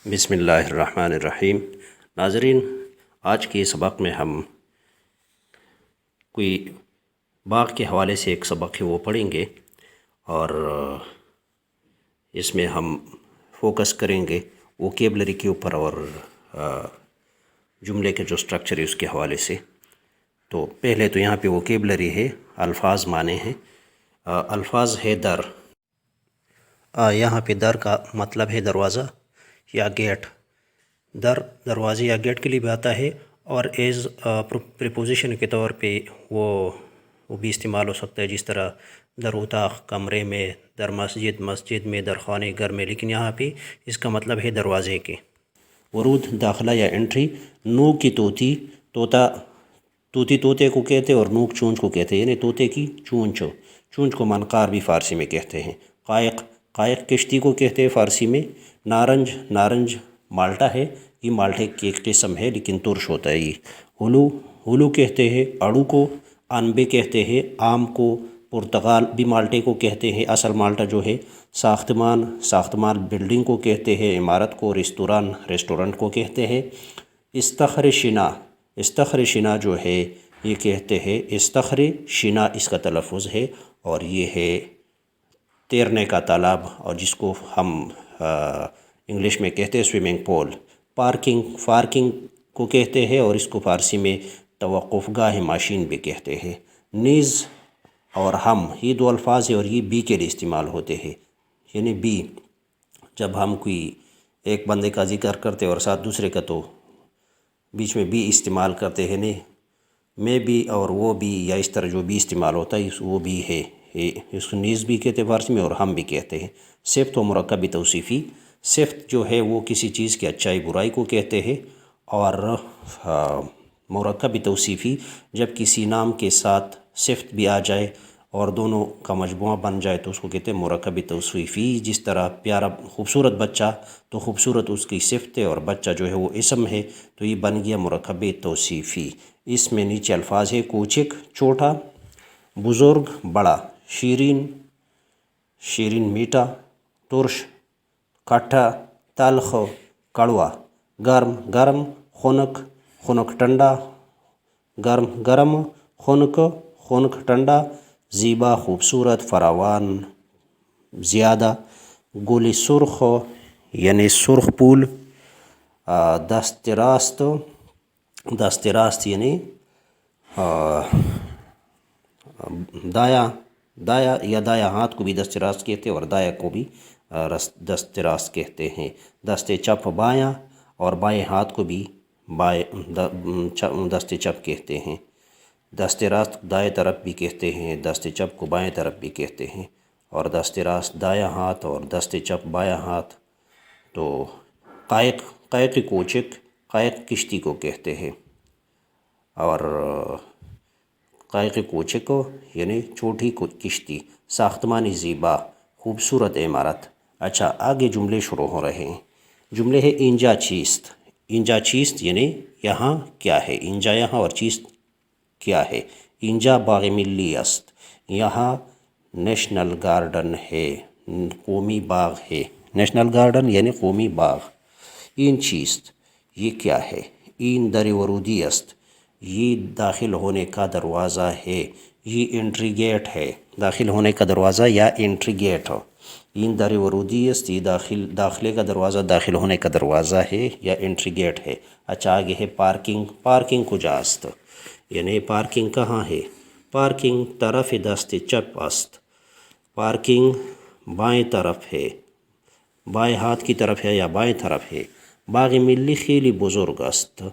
بسم اللہ الرحمن الرحیم۔ ناظرین، آج کے سبق میں ہم کوئی باغ کے حوالے سے ایک سبق ہے وہ پڑھیں گے، اور اس میں ہم فوکس کریں گے ووکیبلری کے اوپر اور جملے کے جو سٹرکچر ہے اس کے حوالے سے۔ تو پہلے تو یہاں پہ ووکیبلری ہے، الفاظ معنی ہیں۔ الفاظ ہے در۔ یہاں پہ در کا مطلب ہے دروازہ یا گیٹ۔ در دروازے یا گیٹ کے لیے بھی آتا ہے، اور ایز پریپوزیشن کے طور پہ وہ بھی استعمال ہو سکتا ہے، جس طرح در اتاق کمرے میں، در مسجد میں، در خانے گھر میں، لیکن یہاں پہ اس کا مطلب ہے دروازے کے۔ ورود داخلہ یا انٹری۔ نو کی طوطی، طوطی طوطے کو کہتے ہیں اور نوک چونچ کو کہتے ہیں، یعنی طوطے کی چونچ کو منقار بھی فارسی میں کہتے ہیں۔ قائق کشتی کو کہتے ہیں فارسی میں۔ نارنج مالٹا ہے، یہ مالٹے کی ایک قسم ہے لیکن ترش ہوتا ہے یہ۔ ہلو کہتے ہیں اڑو کو۔ انبے کہتے ہیں آم کو۔ پرتگال بھی مالٹے کو کہتے ہیں، اصل مالٹا جو ہے۔ ساختمان بلڈنگ کو کہتے ہیں، عمارت کو۔ ریسٹورنٹ کو کہتے ہیں۔ استخر شنا جو ہے یہ کہتے ہیں استخر شنا، اس کا تلفظ ہے، اور یہ ہے تیرنے کا تالاب، اور جس کو ہم انگلش میں کہتے ہیں سوئمنگ پول۔ پارکنگ کو کہتے ہیں، اور اس کو فارسی میں توقف گاہ ماشین بھی کہتے ہیں۔ نیز اور ہم، یہ دو الفاظ ہیں اور یہ بی کے لیے استعمال ہوتے ہیں، یعنی بی جب ہم کوئی ایک بندے کا ذکر کرتے اور ساتھ دوسرے کا، تو بیچ میں بھی استعمال کرتے ہیں، نہیں میں بھی اور وہ بھی، یا اس طرح جو بھی استعمال ہوتا ہے وہ بھی ہے، اس کو نیز بھی کہتے ہیں فارسی میں، اور ہم بھی کہتے ہیں۔ صفت و مرکب توصیفی۔ صفت جو ہے وہ کسی چیز کی اچائی برائی کو کہتے ہیں، اور مرکب توصیفی جب کسی نام کے ساتھ صفت بھی آ جائے اور دونوں کا مجموعہ بن جائے تو اس کو کہتے ہیں مرکب توصیفی۔ جس طرح پیارا خوبصورت بچہ، تو خوبصورت اس کی صفت ہے، اور بچہ جو ہے وہ اسم ہے، تو یہ بن گیا مرکب توصیفی۔ اس میں نیچے الفاظ ہے کوچک چھوٹا، بزرگ بڑا، شیرین میٹھا، ترش کھٹا، تلخ کڑوا، گرم خنک ٹھنڈا، گرم خنک ٹھنڈا، زیبا خوبصورت، فراوان زیادہ، گل سرخ یعنی سرخ پھول، دست راست یعنی دایا یا دایا ہاتھ کو بھی دست راست کہتے ہیں، اور دایا کو بھی دست راست کہتے ہیں۔ دست چپ بایاں، اور بائیں ہاتھ کو بھی دست چپ کہتے ہیں۔ دست راست دائیں طرف بھی کہتے ہیں، دست چپ کو بائیں طرف بھی کہتے ہیں، اور دست راست دایاں ہاتھ اور دست چپ بایاں ہاتھ۔ تو قائق کوچک، قائق کشتی کو کہتے ہیں، اور قائق کوچک یعنی چھوٹی کشتی۔ ساختمانی زیبا، خوبصورت عمارت۔ اچھا، آگے جملے شروع ہو رہے ہیں۔ جملے ہے اینجا چیست یعنی یہاں کیا ہے۔ اینجا یہاں، اور چیست کیا ہے۔ اینجا باغ ملی است، یہاں نیشنل گارڈن ہے، قومی باغ ہے۔ نیشنل گارڈن یعنی قومی باغ۔ این چیست، یہ کیا ہے۔ این در ورودی است، یہ داخل ہونے کا دروازہ ہے۔ یہ انٹری گیٹ ہے، داخل ہونے کا دروازہ یا انٹری گیٹ ہو۔ این در ورودی است، یہ داخلے کا دروازہ، داخل ہونے کا دروازہ ہے یا انٹری گیٹ ہے۔ اچھا، آگے ہے پارکنگ کجا است، یعنی پارکنگ کہاں ہے۔ پارکنگ طرف دست چپ است، پارکنگ بائیں طرف ہے، بائیں ہاتھ کی طرف ہے یا بائیں طرف ہے۔ باغ ملی خیلی بزرگ است،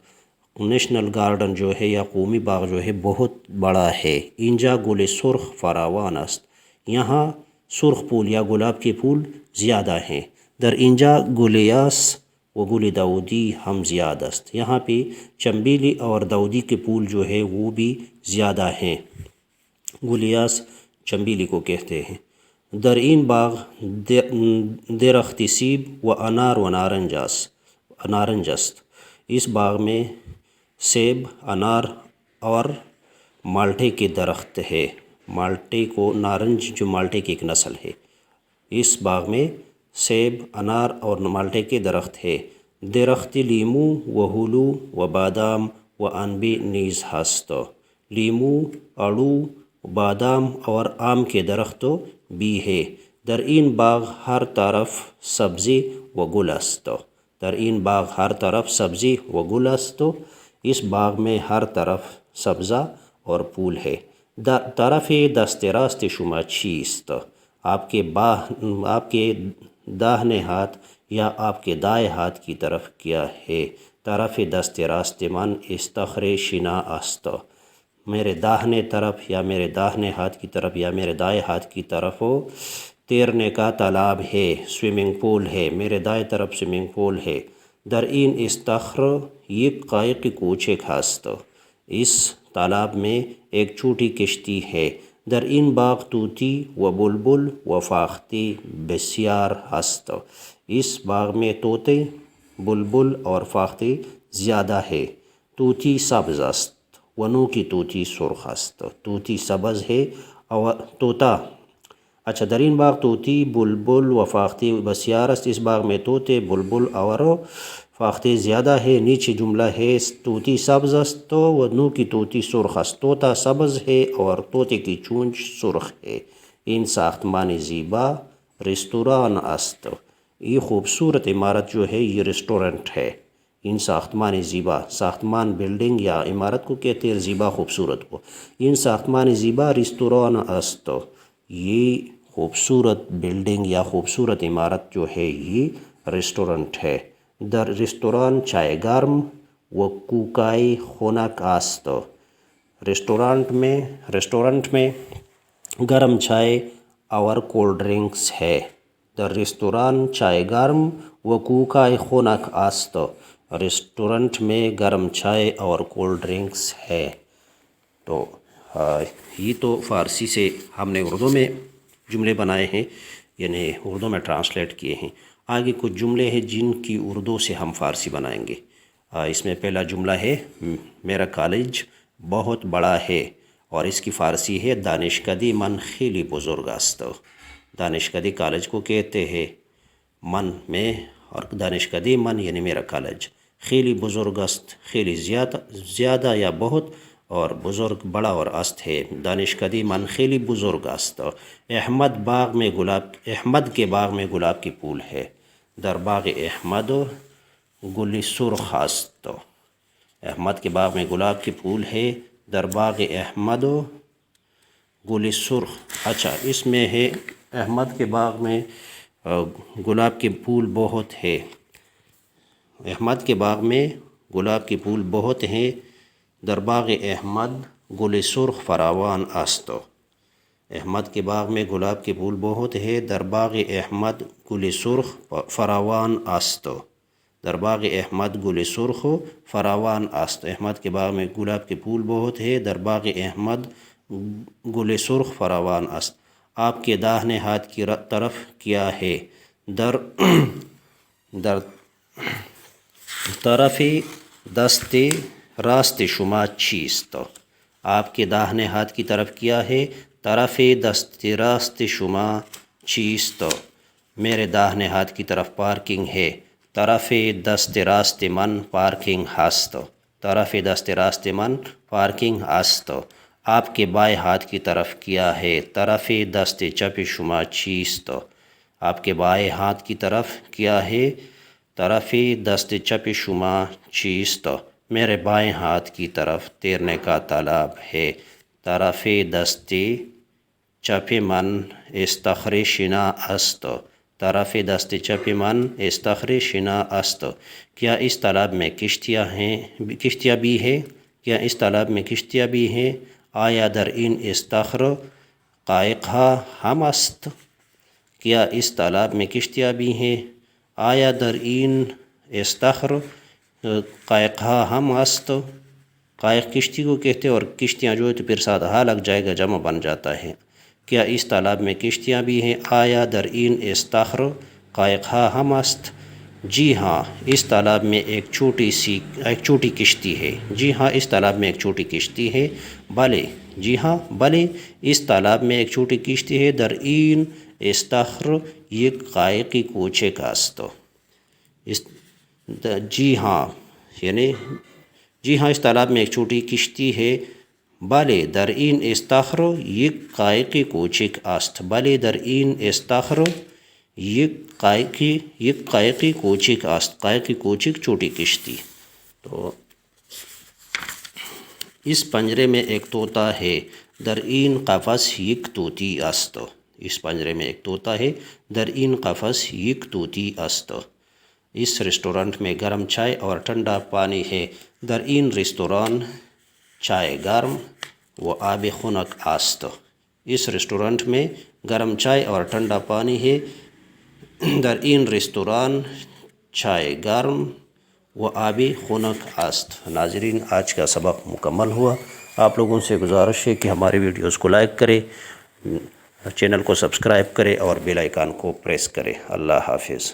نیشنل گارڈن جو ہے یا قومی باغ جو ہے بہت بڑا ہے۔ اینجا گل سرخ فراوان است، یہاں سرخ پھول یا گلاب کے پھول زیادہ ہیں۔ در اینجا گلیاس و گل داودی ہم زیاد است، یہاں پہ چنبیلی اور داودی کے پھول جو ہے وہ بھی زیادہ ہیں۔ گلیاس چنبیلی کو کہتے ہیں۔ در این باغ درخت سیب و انار و نارنج است، اس باغ میں سیب، انار اور مالٹے کے درخت ہے۔ مالٹے کو نارنج جو مالٹے کی ایک نسل ہے، اس باغ میں سیب، انار اور مالٹے کے درخت ہے۔ درخت لیمو و ہلو و بادام و انبی نیز ہست۔ لیمو، اڑو، بادام اور آم کے درختوں بھی ہے۔ در این باغ ہر طرف سبزی و گل است۔ در این باغ ہر طرف سبزی و گل است۔ اس باغ میں ہر طرف سبزہ اور پھول ہے۔ طرف دست راست شما چیست؟ آپ کے داہنے ہاتھ یا آپ کے دائیں ہاتھ کی طرف کیا ہے؟ طرف دست راست من استخر شنا است۔ میرے داہنے طرف یا میرے داہنے ہاتھ کی طرف یا میرے دائیں ہاتھ کی طرف تیرنے کا تالاب ہے، سوئمنگ پول ہے۔ میرے دائیں طرف سوئمنگ پول ہے۔ در این استخر یک قایق کوچک است۔ اس تالاب میں ایک چھوٹی کشتی ہے۔ در این باغ طوطی و بلبل و فاخته بسیار است۔ اس باغ میں طوطے، بلبل اور فاخته زیادہ ہے۔ طوطی سبز است و نو کی طوطی سرخ است۔ طوطی سبز ہے اور طوطا اچھا در این باغ طوطی، بلبل و فاخته بسیار است۔ اس باغ میں طوطے، بلبل اور فاخته زیادہ ہے۔ نیچے جملہ ہے طوطی سبز است و نو کی طوطی سرخ است۔ طوطا سبز ہے اور طوطے کی چونچ سرخ ہے۔ این ساختمان زیبا ریستوران است۔ یہ خوبصورت عمارت جو ہے یہ ریسٹورنٹ ہے۔ ان ساختمان زیبا، ساختمان بلڈنگ یا عمارت کو کہتے ہیں زیبا خوبصورت کو۔ ان ساختمان زیبا ریستوران است۔ یہ خوبصورت بلڈنگ یا خوبصورت عمارت جو ہے یہ ریسٹورنٹ ہے۔ در ریستوران چائے گرم و کوکائی خنک است۔ ریسٹورنٹ میں گرم چائے اور کولڈ ڈرنکس ہے۔ در ریستوران چائے گرم و کوکائی خنک است۔ ریسٹورنٹ میں گرم چائے اور کولڈ ڈرنکس ہے۔ تو یہ تو فارسی سے ہم نے اردو میں جملے بنائے ہیں، یعنی اردو میں ٹرانسلیٹ کیے ہیں۔ آگے کچھ جملے ہیں جن کی اردو سے ہم فارسی بنائیں گے۔ اس میں پہلا جملہ ہے میرا کالج بہت بڑا ہے، اور اس کی فارسی ہے دانشکدی من خیلی بزرگ است۔ دانشکدی کالج کو کہتے ہیں من میں، اور دانشکدی من یعنی میرا کالج۔ خیلی بزرگ است، خیلی زیادہ یا بہت، اور بزرگ بڑا اور است ہے۔ دانشکدی من خیلی بزرگ است۔ احمد کے باغ میں گلاب کی پھول ہے۔ در باغ احمد گل سرخ است۔ احمد کے باغ میں گلاب کی پھول ہے۔ در باغ احمد گل سرخ، اچھا اس میں ہے احمد کے باغ میں گلاب کے پھول بہت ہے۔ احمد کے باغ میں گلاب کے پھول بہت ہیں۔ در باغ احمد گل سرخ فراوان است۔ احمد کے باغ میں گلاب کے پھول بہت ہے۔ در باغ احمد گل سرخ فراوان است۔ در باغ احمد گل سرخ فراوان است۔ احمد کے باغ میں گلاب کے پھول بہت ہے۔ در باغ احمد گل سرخ فراوان است۔ آپ کے داہنے ہاتھ کی طرف کیا ہے؟ در طرف دست راست شما چیست؟ آپ کے داہنے ہاتھ کی طرف کیا ہے؟ طرف دست راست شما چیست؟ میرے داہنے ہاتھ کی طرف پارکنگ ہے۔ طرف دست راست من پارکنگ هست۔ طرف دست راست من پارکنگ است۔ آپ کے بائیں ہاتھ کی طرف کیا ہے؟ طرف دست چپ شما چیست؟ آپ کے بائیں ہاتھ کی طرف کیا ہے؟ طرف دست چپ شما چیست؟ میرے بائیں ہاتھ کی طرف تیرنے کا تالاب ہے۔ طرف دست چپ من استخر شنا است۔ طرف دست چپ من استخر شنا است۔ کیا اس تالاب میں کشتیاں بھی ہیں؟ کیا اس تالاب میں کشتیاں بھی ہیں؟ آیا در این استخر قایقها هم است؟ کیا اس تالاب میں کشتیاں بھی ہیں؟ آیا در این استخر قایقها هم است؟ قائق کشتی کو کہتے ہیں، اور کشتیاں جو ہے تو پھر ساتھ ہا لگ جائے گا، جمع بن جاتا ہے۔ کیا اس تالاب میں کشتیاں بھی ہیں؟ آیا در این استخر قایقها هم است؟ جی ہاں، اس تالاب میں ایک چھوٹی کشتی ہے۔ جی ہاں، اس تالاب میں ایک چھوٹی کشتی ہے۔ بلے، جی ہاں بلے، اس تالاب میں ایک چھوٹی کشتی ہے۔ در این استخر یک قایق کوچک است۔ جی ہاں یعنی جی ہاں اس تالاب میں ایک چھوٹی کشتی ہے. بالے در این استخر یک قایقی کوچک است. بالے در این استخر یک قایقی کوچک است. قایقی کوچک چھوٹی کشتی. تو اس پنجرے میں ایک طوطا ہے. در این قفس یک طوطی است. اس پنجرے میں ایک طوطا ہے. در این قفس یک طوطی است. اس ریسٹورنٹ میں گرم چائے اور ٹھنڈا پانی ہے. در این ریستوران چائے گرم و آب خنک است. اس ریسٹورنٹ میں گرم چائے اور ٹھنڈا پانی ہے. در این ریستوران چائے گرم و آب خنک است. ناظرین آج کا سبق مکمل ہوا. آپ لوگوں سے گزارش ہے کہ ہماری ویڈیوز کو لائک کریں، چینل کو سبسکرائب کریں اور بیل آئیکن کو پریس کریں. اللہ حافظ.